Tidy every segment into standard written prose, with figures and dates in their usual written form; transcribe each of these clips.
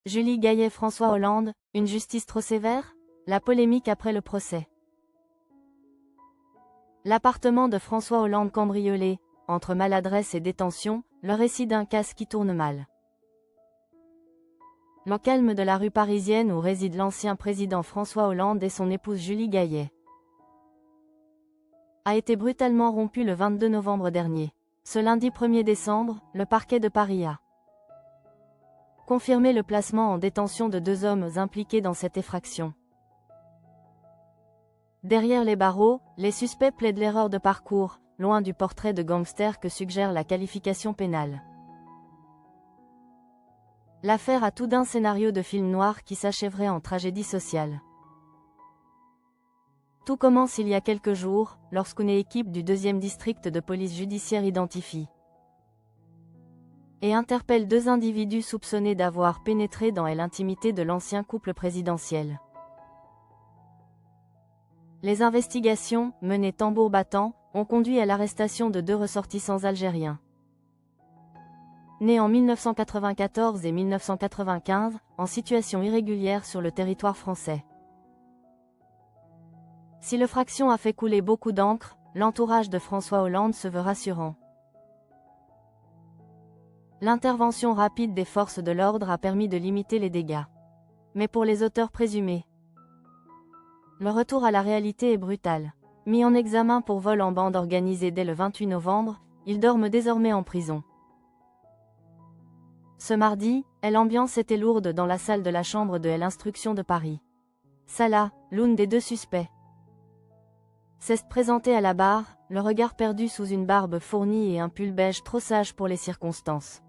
Julie Gaillet, François Hollande, une justice trop sévère? La polémique après le procès. L'appartement de François Hollande cambriolé, entre maladresse et détention, le récit d'un casse qui tourne mal. Le calme de la rue parisienne où réside l'ancien président François Hollande et son épouse Julie Gaillet a été brutalement rompu le 22 novembre dernier. Ce lundi 1er décembre, le parquet de Paris a confirmé le placement en détention de 2 hommes impliqués dans cette effraction. Derrière les barreaux, les suspects plaident l'erreur de parcours, loin du portrait de gangster que suggère la qualification pénale. L'affaire a tout d'un scénario de film noir qui s'achèverait en tragédie sociale. Tout commence il y a quelques jours, lorsqu'une équipe du 2e district de police judiciaire identifie et interpelle 2 individus soupçonnés d'avoir pénétré dans l'intimité de l'ancien couple présidentiel. Les investigations, menées tambour battant, ont conduit à l'arrestation de 2 ressortissants algériens. Nés en 1994 et 1995, en situation irrégulière sur le territoire français. Si l'effraction a fait couler beaucoup d'encre, l'entourage de François Hollande se veut rassurant. L'intervention rapide des forces de l'ordre a permis de limiter les dégâts. Mais pour les auteurs présumés, le retour à la réalité est brutal. Mis en examen pour vol en bande organisée dès le 28 novembre, ils dorment désormais en prison. Ce mardi, l'ambiance était lourde dans la salle de la chambre de l'instruction de Paris. Salah, l'une des 2 suspects, s'est présentée à la barre, le regard perdu sous une barbe fournie et un pull beige trop sage pour les circonstances.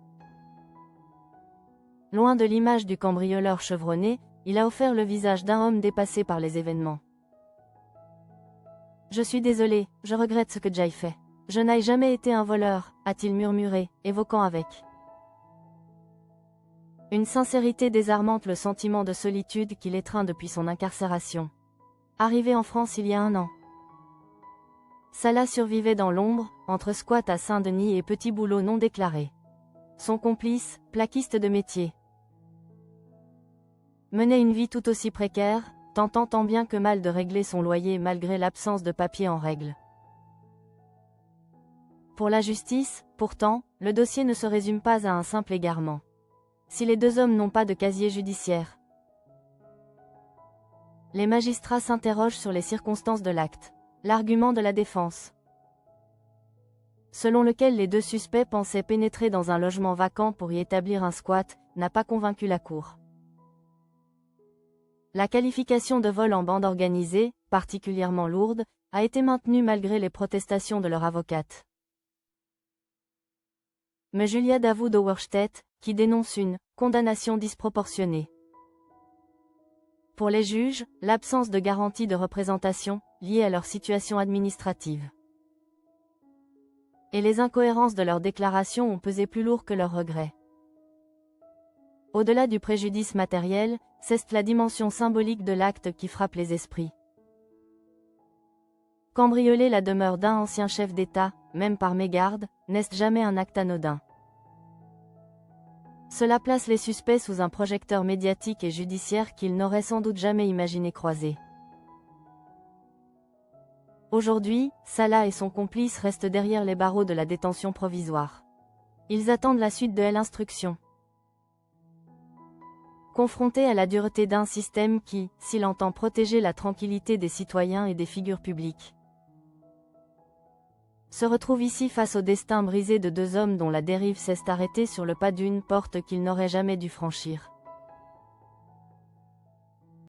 Loin de l'image du cambrioleur chevronné, il a offert le visage d'un homme dépassé par les événements. « Je suis désolé, je regrette ce que j'ai fait. Je n'ai jamais été un voleur », a-t-il murmuré, évoquant avec une sincérité désarmante le sentiment de solitude qu'il étreint depuis son incarcération. Arrivé en France il y a 1 an, Salah survivait dans l'ombre, entre squat à Saint-Denis et petits boulots non déclarés. Son complice, plaquiste de métier, menait une vie tout aussi précaire, tentant tant bien que mal de régler son loyer malgré l'absence de papier en règle. Pour la justice, pourtant, le dossier ne se résume pas à un simple égarement. Si les 2 hommes n'ont pas de casier judiciaire, les magistrats s'interrogent sur les circonstances de l'acte. L'argument de la défense, selon lequel les 2 suspects pensaient pénétrer dans un logement vacant pour y établir un squat, n'a pas convaincu la cour. La qualification de vol en bande organisée, particulièrement lourde, a été maintenue malgré les protestations de leur avocate. Mais Julia Davoud-Auerstedt, qui dénonce une condamnation disproportionnée. Pour les juges, l'absence de garantie de représentation, liée à leur situation administrative, et les incohérences de leurs déclarations ont pesé plus lourd que leurs regrets. Au-delà du préjudice matériel, c'est la dimension symbolique de l'acte qui frappe les esprits. Cambrioler la demeure d'un ancien chef d'État, même par mégarde, n'est jamais un acte anodin. Cela place les suspects sous un projecteur médiatique et judiciaire qu'ils n'auraient sans doute jamais imaginé croiser. Aujourd'hui, Salah et son complice restent derrière les barreaux de la détention provisoire. Ils attendent la suite de l'instruction. Confrontés à la dureté d'un système qui, s'il entend protéger la tranquillité des citoyens et des figures publiques, se retrouve ici face au destin brisé de 2 hommes dont la dérive s'est arrêtée sur le pas d'une porte qu'ils n'auraient jamais dû franchir.